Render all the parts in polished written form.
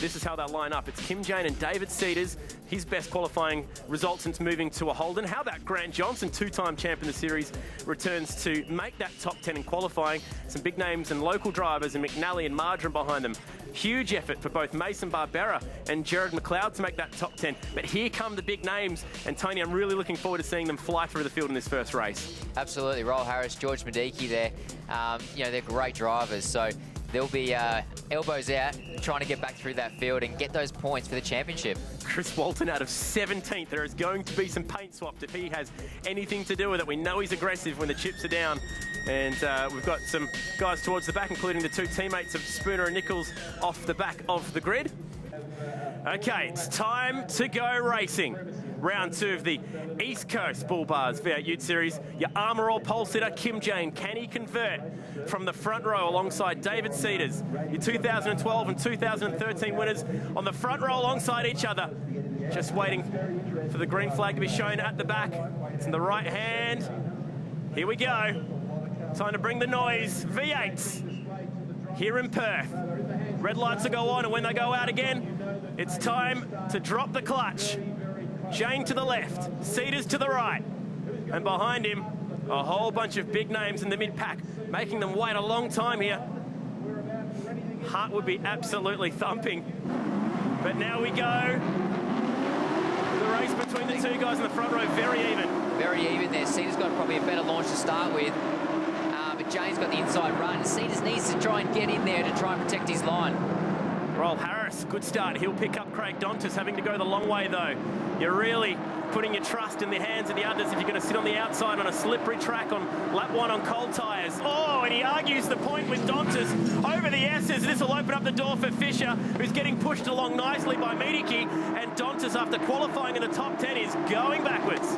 this is how they'll line up. It's Kim Jane and David Cedars, his best qualifying result since moving to a Holden. How about Grant Johnson, two-time champ in the series, returns to make that top 10 in qualifying. Some big names and local drivers and McNally and Marjoram behind them. Huge effort for both Mason Barbera and Jared McLeod to make that top 10. But here come the big names. And Tony, I'm really looking forward to seeing them fly through the field in this first race. Absolutely. Roll Harris, George Mediki there. You know, they're great drivers. So they'll be elbows out, trying to get back through that field and get those points for the championship. Chris Walton out of 17th. There is going to be some paint swapped if he has anything to do with it. We know he's aggressive when the chips are down. And we've got some guys towards the back, including the two teammates of Spooner and Nichols off the back of the grid. Okay, it's time to go racing. Round 2 of the East Coast Bull Bars V8 Ute Series. Your Armour All pole sitter, Kim Jane. Can he convert from the front row alongside David Cedars? Your 2012 and 2013 winners on the front row alongside each other. Just waiting for the green flag to be shown at the back. It's in the right hand. Here we go. Time to bring the noise. V8s here in Perth. Red lights will go on, and when they go out again, it's time to drop the clutch. Jane to the left, Cedars to the right, and behind him, a whole bunch of big names in the mid-pack, making them wait a long time here. Heart would be absolutely thumping. But now we go. The race between the two guys in the front row, very even. Very even there. Cedars got probably a better launch to start with. But Jane's got the inside run. Cedars needs to try and get in there to try and protect his line. Roll Harris, good start. He'll pick up Craig Dontis, having to go the long way though. You're really putting your trust in the hands of the others if you're going to sit on the outside on a slippery track on lap 1 on cold tyres. Oh, and he argues the point with Dontis over the S's. This will open up the door for Fisher, who's getting pushed along nicely by Mediki. And Dontis, after qualifying in the top 10, is going backwards.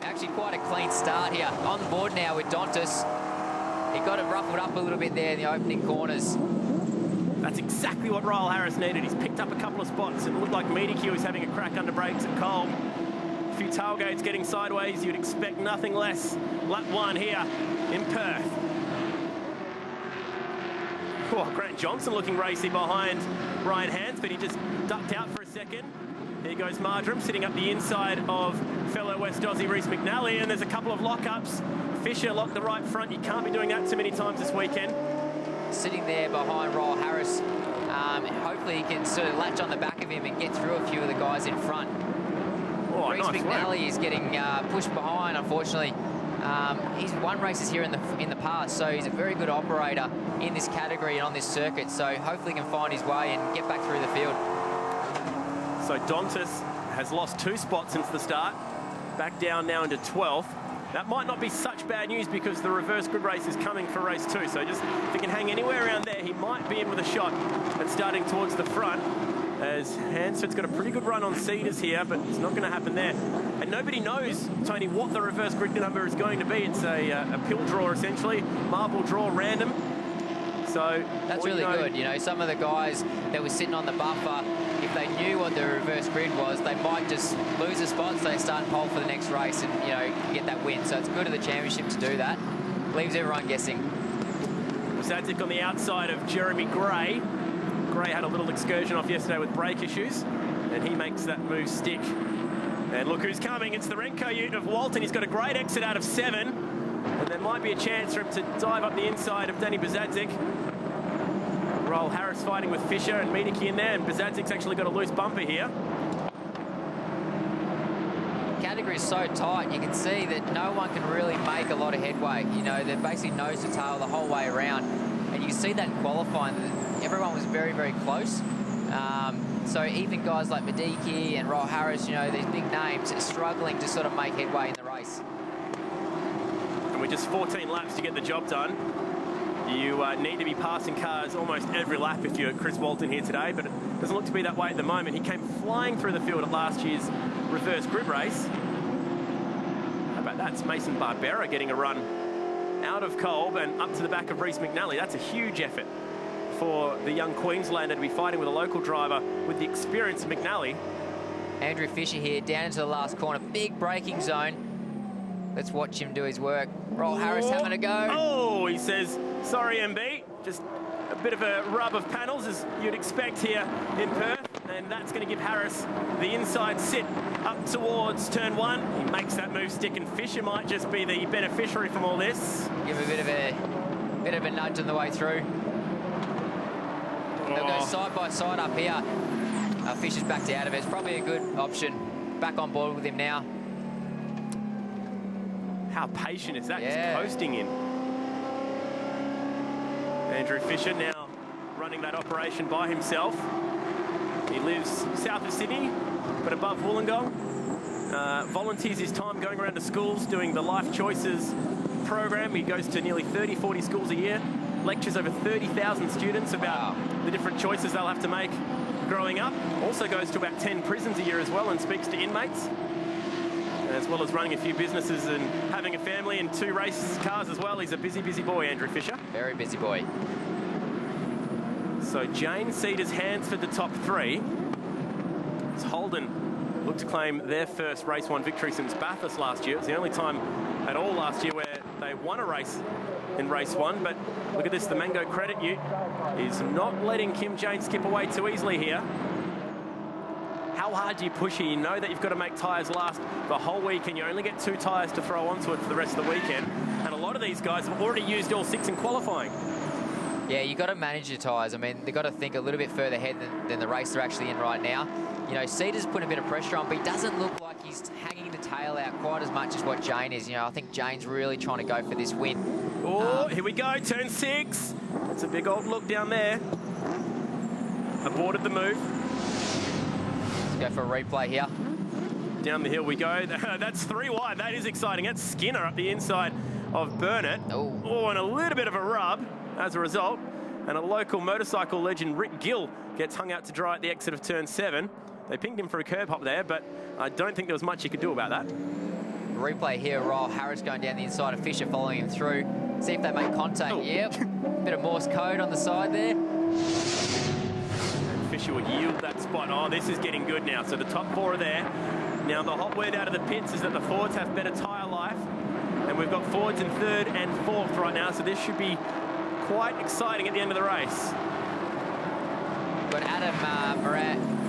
Actually quite a clean start here. On the board now with Dontis. He got it ruffled up a little bit there in the opening corners. That's exactly what Royal Harris needed. He's picked up a couple of spots. It looked like Mediki was having a crack under brakes at Cole. A few tailgates getting sideways. You'd expect nothing less. Lap 1 here in Perth. Oh, Grant Johnson looking racy behind Ryan Hans, but he just ducked out for a second. Here goes Marjoram, sitting up the inside of fellow West Aussie Reece McNally, and there's a couple of lockups. Fisher locked the right front. You can't be doing that too many times this weekend. Sitting there behind Royal Harris. Hopefully he can sort of latch on the back of him and get through a few of the guys in front. Oh, Reece nice McNally is getting pushed behind, unfortunately. He's won races here in the past, so he's a very good operator in this category and on this circuit, so hopefully he can find his way and get back through the field. So Dontis has lost 2 spots since the start, back down now into 12th. That might not be such bad news because the reverse grid race is coming for race 2. So just if he can hang anywhere around there, he might be in with a shot at starting towards the front. As Hansford's got a pretty good run on Cedars here, but it's not going to happen there. And nobody knows, Tony, what the reverse grid number is going to be. It's a pill draw, essentially, marble draw, random. So that's really good. You know, some of the guys that were sitting on the buffer, if they knew what the reverse grid was, they might just lose a spot, so they start pole for the next race and, you know, get that win. So it's good at the championship to do that. Leaves everyone guessing. Sadzik on the outside of Jeremy Gray. Gray had a little excursion off yesterday with brake issues, and he makes that move stick. And look who's coming. It's the Renko Ute of Walton. He's got a great exit out of 7. And there might be a chance for him to dive up the inside of Danny Bazadzik. Roll Harris fighting with Fisher and Mediki in there, and Bazadzik's actually got a loose bumper here. Category is so tight, you can see that no one can really make a lot of headway. You know, they're basically nose to tail the whole way around. And you can see that in qualifying, that everyone was very, very close. So even guys like Mediki and Royal Harris, you know, these big names are struggling to sort of make headway in the race. And with just 14 laps to get the job done, you need to be passing cars almost every lap if you're Chris Walton here today, but it doesn't look to be that way at the moment. He came flying through the field at last year's reverse grid race. How about that? It's Mason Barbera getting a run out of Kolb and up to the back of Reece McNally. That's a huge effort for the young Queenslander to be fighting with a local driver with the experience of McNally. Andrew Fisher here, down into the last corner. Big braking zone. Let's watch him do his work. Roll Harris having a go. Oh, he says, sorry, MB. Just a bit of a rub of panels, as you'd expect here in Perth. And that's going to give Harris the inside sit up towards turn 1. He makes that move stick, and Fisher might just be the beneficiary from all this. Give a bit of a nudge on the way through. They'll go side by side up here. Fisher's backed out of it. It's probably a good option. Back on board with him now. How patient is that? Just coasting in. Andrew Fisher now running that operation by himself. He lives south of Sydney, but above Wollongong. Volunteers his time going around to schools doing the Life Choices program. He goes to nearly 30, 40 schools a year, lectures over 30,000 students about the different choices they'll have to make growing up. Also goes to about 10 prisons a year as well and speaks to inmates, as well as running a few businesses and having a family and 2 race cars as well. He's a busy, busy boy, Andrew Fisher. Very busy boy. So Jane Cedars hands for the top 3. As Holden look to claim their first race 1 victory since Bathurst last year. It's the only time at all last year where they won a race in race 1. But look at this, the Mango Credit Ute is not letting Kim Jane skip away too easily here. How hard do you push here? You know that you've got to make tyres last the whole week, and you only get 2 tyres to throw onto it for the rest of the weekend. And a lot of these guys have already used all 6 in qualifying. Yeah, you've got to manage your tyres. I mean, they've got to think a little bit further ahead than the race they're actually in right now. You know, Cedars putting a bit of pressure on, but he doesn't look like he's hanging the tail out quite as much as what Jane is. You know, I think Jane's really trying to go for this win. Oh, here we go, turn 6. That's a big old look down there. Aborted the move. Let's go for a replay here. Down the hill we go. That's 3 wide. That is exciting. That's Skinner up the inside of Burnett. Oh, and a little bit of a rub as a result. And a local motorcycle legend, Rick Gill, gets hung out to dry at the exit of turn 7. They pinged him for a curb hop there, but I don't think there was much you could do about that. Replay here, Roll Harris going down the inside of Fisher, following him through. See if they make contact. Oh. Yep. Bit of Morse code on the side there. And Fisher would yield that spot. Oh, this is getting good now. So the top 4 are there. Now the hot word out of the pits is that the Fords have better tyre life. And we've got Fords in 3rd and 4th right now, so this should be quite exciting at the end of the race. Got Adam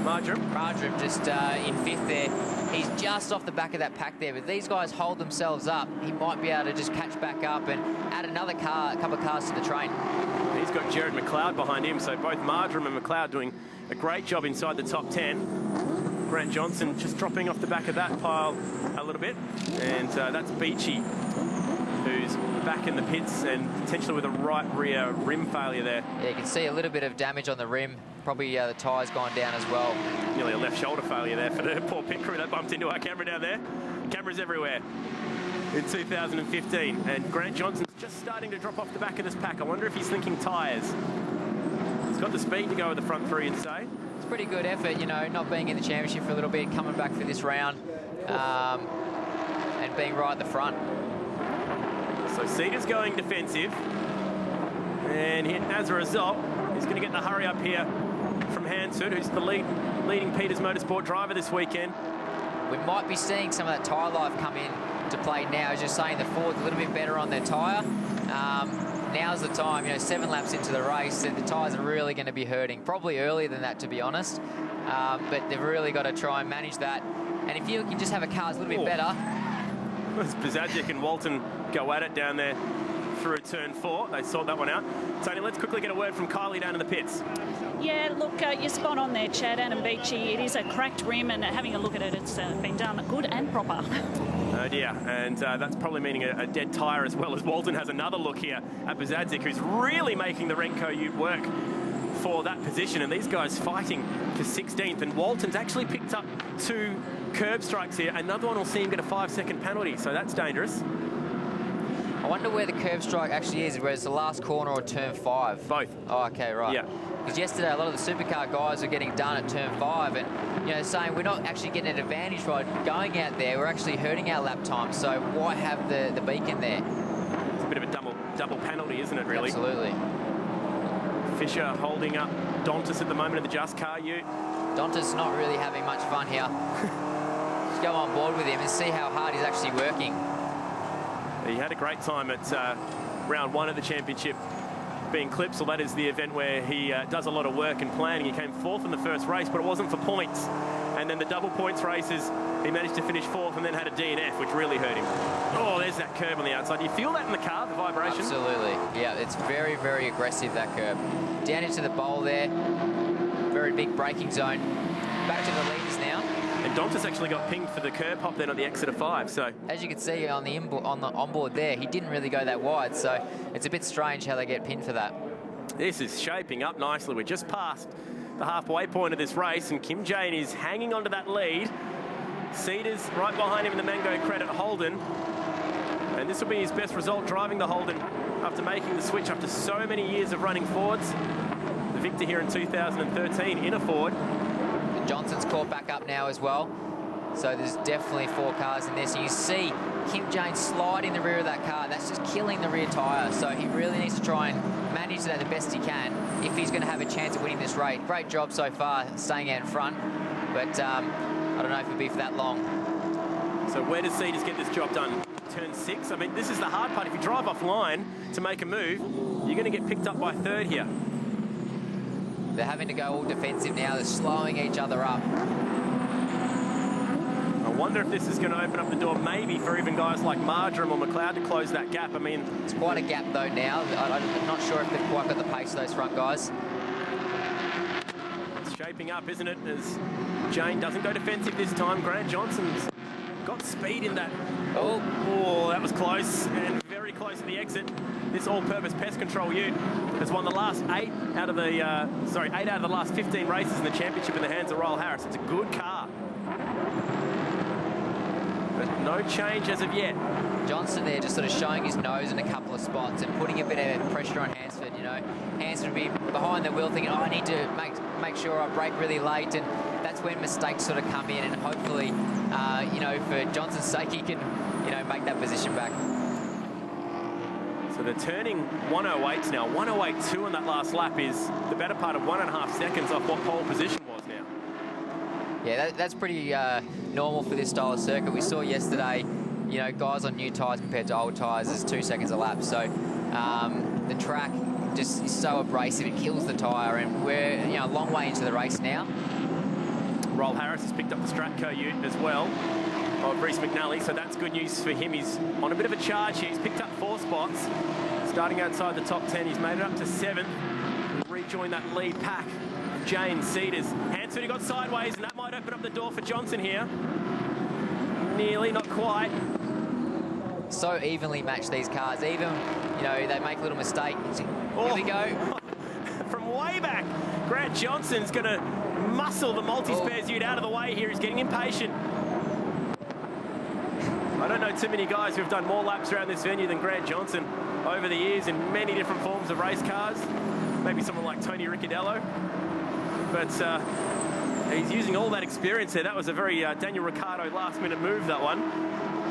Marjoram just in 5th there. He's just off the back of that pack there, but these guys hold themselves up. He might be able to just catch back up and add another car, a couple of cars to the train. He's got Jared McLeod behind him, so both Marjoram and McLeod doing a great job inside the top 10. Grant Johnson just dropping off the back of that pile a little bit, and that's Beachy, who's back in the pits and potentially with a right rear rim failure there. Yeah, you can see a little bit of damage on the rim. Probably the tyre's gone down as well. Nearly a left shoulder failure there for the poor pit crew that bumped into our camera down there. Cameras everywhere in 2015. And Grant Johnson's just starting to drop off the back of this pack. I wonder if he's thinking tyres. He's got the speed to go with the front 3, you'd say. It's pretty good effort, you know, not being in the championship for a little bit, coming back for this round, and being right at the front. So Cedars going defensive, and as a result, he's going to get the hurry up here from Hansford, who's the leading Peters Motorsport driver this weekend. We might be seeing some of that tyre life come in to play now. As you're saying, the Ford's a little bit better on their tyre. Now's the time, you know, 7 laps into the race, the tyres are really going to be hurting. Probably earlier than that, to be honest. But they've really got to try and manage that. And if you can just have a car that's a little bit better. Bazadzic and Walton go at it down there through turn 4. They sort that one out. Tony, let's quickly get a word from Kylie down in the pits. Yeah, look, you're spot on there, Chad. Adam Beachy. It is a cracked rim, and having a look at it, it's been done good and proper. Oh dear, and that's probably meaning a dead tyre, as well as Walton has another look here at Bazadzic, who's really making the Renko Ute work for that position, and these guys fighting for 16th, and Walton's actually picked up 2 curb strikes here. Another one will see him get a 5-second penalty, so that's dangerous. I wonder where the curb strike actually is, whether it's the last corner or turn 5. Both. Oh, okay, right. Yeah. Because yesterday, a lot of the supercar guys are getting done at turn 5, and, you know, saying we're not actually getting an advantage by going out there, we're actually hurting our lap time, so why have the beacon there? It's a bit of a double penalty, isn't it, really? Absolutely. Fisher holding up Dontas at the moment of the Just Car Ute. Dontas not really having much fun here. Just go on board with him and see how hard he's actually working. He had a great time at round 1 of the championship being Clipsal. That is the event where he does a lot of work and planning. He came 4th in the first race, but it wasn't for points. And then the double points races, he managed to finish 4th and then had a DNF, which really hurt him. Oh, there's that curb on the outside. Do you feel that in the car, the vibration? Absolutely. Yeah, it's very, very aggressive, that curb. Down into the bowl there. Very big braking zone. Back to the leaders now. And Dontas actually got pinged for the curb hop then on the exit of 5. So as you can see on the onboard there, he didn't really go that wide. So it's a bit strange how they get pinned for that. This is shaping up nicely. We're just past the halfway point of this race, and Kim Jane is hanging onto that lead. Cedars right behind him in the Mango Credit Holden. And this will be his best result driving the Holden after making the switch after so many years of running Fords. The victor here in 2013 in a Ford. And Johnson's caught back up now as well. So there's definitely 4 cars in this. And you see Kim Jane slide in the rear of that car. That's just killing the rear tyre. So he really needs to try and manage that the best he can if he's going to have a chance of winning this race. Great job so far staying out in front. But I don't know if it'll be for that long. So where does Cedars get this job done? Turn 6? I mean, this is the hard part. If you drive off line to make a move, you're going to get picked up by 3rd here. They're having to go all defensive now. They're slowing each other up. I wonder if this is going to open up the door maybe for even guys like Marjoram or McLeod to close that gap. I mean, it's quite a gap though now. I'm not sure if they've quite got the pace of those front guys. It's shaping up, isn't it? As Jane doesn't go defensive this time. Grant Johnson's got speed in that. Oh, that was close and very close to the exit. This all-purpose pest control ute has won the last 8 out of the 8 out of the last 15 races in the championship in the hands of Royal Harris. It's a good car. But no change as of yet. Johnson there just sort of showing his nose in a couple of spots and putting a bit of pressure on Hansford, you know. Hansford would be behind the wheel thinking, oh, I need to make sure I brake really late, and that's when mistakes sort of come in, and hopefully, you know, for Johnson's sake, he can, you know, make that position back. So they're turning 108s now. 108.2 on that last lap is the better part of 1.5 seconds off what pole position was now. Yeah, that's pretty normal for this style of circuit. We saw yesterday, you know, guys on new tyres compared to old tyres is 2 seconds a lap. So the track just is so abrasive, it kills the tyre, and we're, you know, a long way into the race now. Roll Harris has picked up the Stratco ute as well of Reece McNally, so that's good news for him. He's on a bit of a charge here. He's picked up 4 spots. Starting outside the top 10, he's made it up to 7th. Rejoin that lead pack. Jane Cedars. Hansford, he got sideways, and that might open up the door for Johnson here. Nearly, not quite. So evenly matched, these cars. Even, you know, they make a little mistake. Here we go. From way back, Grant Johnson's going to muscle the multi-spares ute out of the way here. He's getting impatient. I don't know too many guys who have done more laps around this venue than Grant Johnson over the years in many different forms of race cars. Maybe someone like Tony Ricciardello. But he's using all that experience there. That was a very Daniel Ricciardo last-minute move, that one.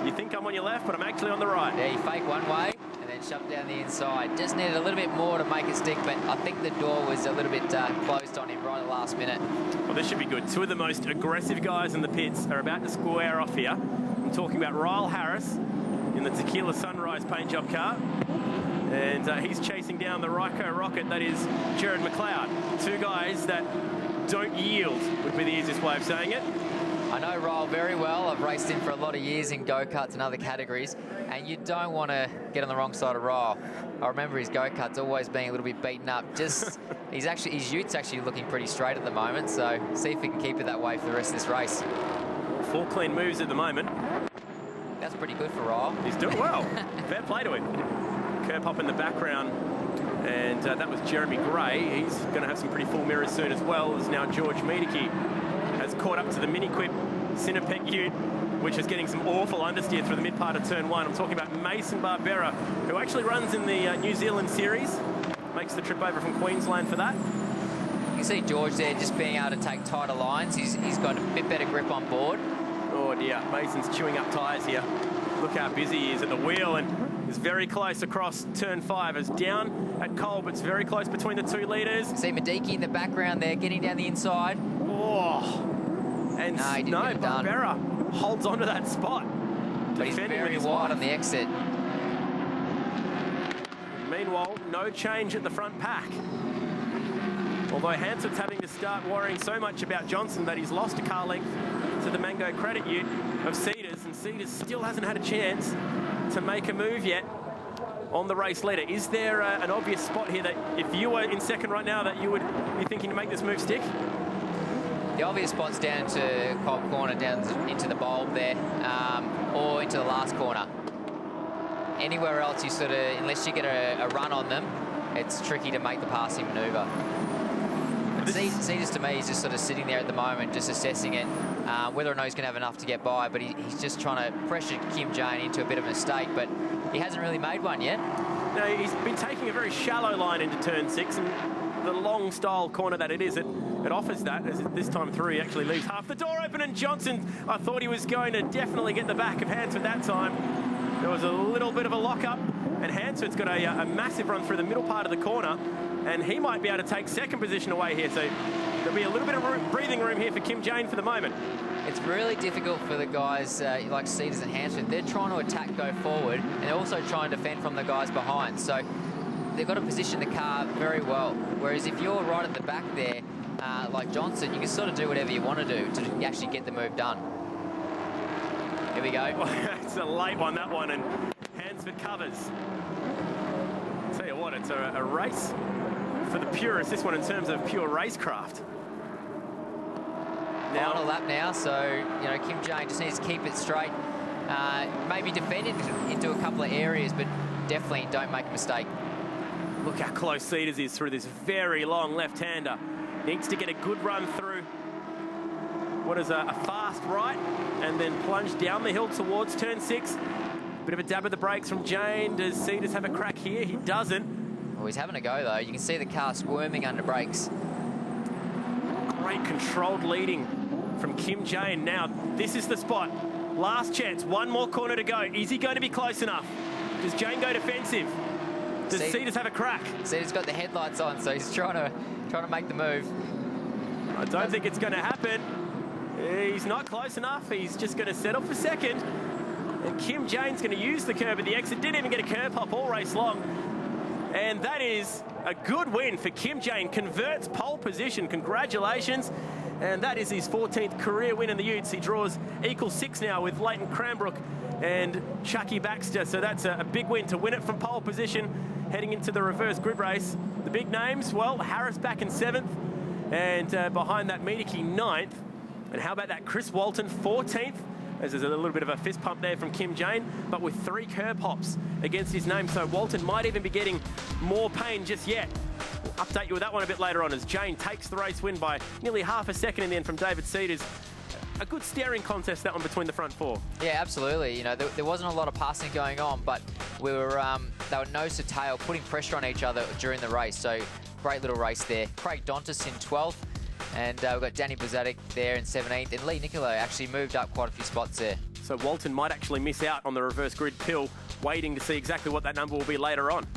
You think I'm on your left, but I'm actually on the right. Yeah, you fake one way and then shove down the inside. Just needed a little bit more to make it stick, but I think the door was a little bit closed on him right at the last minute. Well, this should be good. 2 of the most aggressive guys in the pits are about to square off here. I'm talking about Ryle Harris in the Tequila Sunrise paint job car. And he's chasing down the Ryco Rocket, that is Jared McLeod. 2 guys that don't yield, would be the easiest way of saying it. I know Ryle very well. I've raced him for a lot of years in go-karts and other categories, and you don't want to get on the wrong side of Ryle. I remember his go-karts always being a little bit beaten up. Just his ute's actually looking pretty straight at the moment, so see if he can keep it that way for the rest of this race. 4 clean moves at the moment. That's pretty good for Ryle. He's doing well. Fair play to him. Curb hop in the background, and that was Jeremy Gray. He's going to have some pretty full mirrors soon as well, as now George Miedeke has caught up to the Mini-Quip Cinepec ute, which is getting some awful understeer through the mid part of turn 1. I'm talking about Mason Barbera, who actually runs in the New Zealand series. Makes the trip over from Queensland for that. You can see George there just being able to take tighter lines. He's got a bit better grip on board. Oh dear, Mason's chewing up tyres here. Look how busy he is at the wheel, and is very close across turn 5. As down at Cole, but it's very close between the 2 leaders. See Miedeke in the background there, getting down the inside. Oh, and no, Barbera holds onto that spot. But he's very wide on the exit. Meanwhile, no change at the front pack. Although Hansford's having to start worrying so much about Johnson that he's lost a car length to the Mango Credit Ute of Cedars, and Cedars still hasn't had a chance to make a move yet on the race leader. Is there an obvious spot here that if you were in second right now that you would be thinking to make this move stick? The obvious spot's down to Cobb Corner, down into the bulb there, or into the last corner. Anywhere else, you sort of, unless you get a run on them, it's tricky to make the passing manoeuvre. Cedars to me is just sort of sitting there at the moment, just assessing it, whether or not he's going to have enough to get by, but he's just trying to pressure Kim Jane into a bit of a mistake, but he hasn't really made one yet. No, he's been taking a very shallow line into turn 6, and the long style corner that it is, it offers that, as this time through he actually leaves half the door open, and Johnson, I thought he was going to definitely get the back of Hansford that time. There was a little bit of a lock-up, and Hansford's got a massive run through the middle part of the corner, and he might be able to take second position away here, so there'll be a little bit of breathing room here for Kim Jane for the moment. It's really difficult for the guys like Cedars and Hansford. They're trying to attack, go forward, and they're also trying to defend from the guys behind, so they've got to position the car very well, whereas if you're right at the back there, like Johnson, you can sort of do whatever you want to do to actually get the move done. Here we go. It's a late one, that one, and Hansford covers. Tell you what, it's a race for the purists, this one, in terms of pure racecraft. Final lap now, so, you know, Kim Jane just needs to keep it straight. Maybe defend it into a couple of areas, but definitely don't make a mistake. Look how close Cedars is through this very long left-hander. Needs to get a good run through what is a fast right, and then plunge down the hill towards turn 6. Bit of a dab of the brakes from Jane. Does Cedars have a crack here? He doesn't. Well, he's having a go, though. You can see the car squirming under brakes. Great controlled leading from Kim Jane. Now, this is the spot. Last chance. One more corner to go. Is he going to be close enough? Does Jane go defensive? Does Cedars have a crack? Cedars got the headlights on, so he's trying to make the move. I don't think it's going to happen. He's not close enough. He's just going to settle for second. And Kim Jane's going to use the curb at the exit. Didn't even get a curb hop all race long. And that is a good win for Kim Jane. Converts pole position. Congratulations. And that is his 14th career win in the Utes. He draws equal 6 now with Leighton Cranbrook and Chucky Baxter. So that's a big win to win it from pole position, heading into the reverse grid race. The big names, well, Harris back in 7th, and behind that Miedeke 9th. And how about that Chris Walton 14th? As there's a little bit of a fist pump there from Kim Jane, but with 3 curb hops against his name. So Walton might even be getting more pain just yet. We'll update you with that one a bit later on as Jane takes the race win by nearly half a second in the end from David Cedars. A good staring contest, that one, between the front 4. Yeah, absolutely. You know, there wasn't a lot of passing going on, but they were nose to tail, putting pressure on each other during the race. So great little race there. Craig Dontis in 12th. And we've got Danny Buzatic there in 17th. And Lee Nicolo actually moved up quite a few spots there. So Walton might actually miss out on the reverse grid pill, waiting to see exactly what that number will be later on.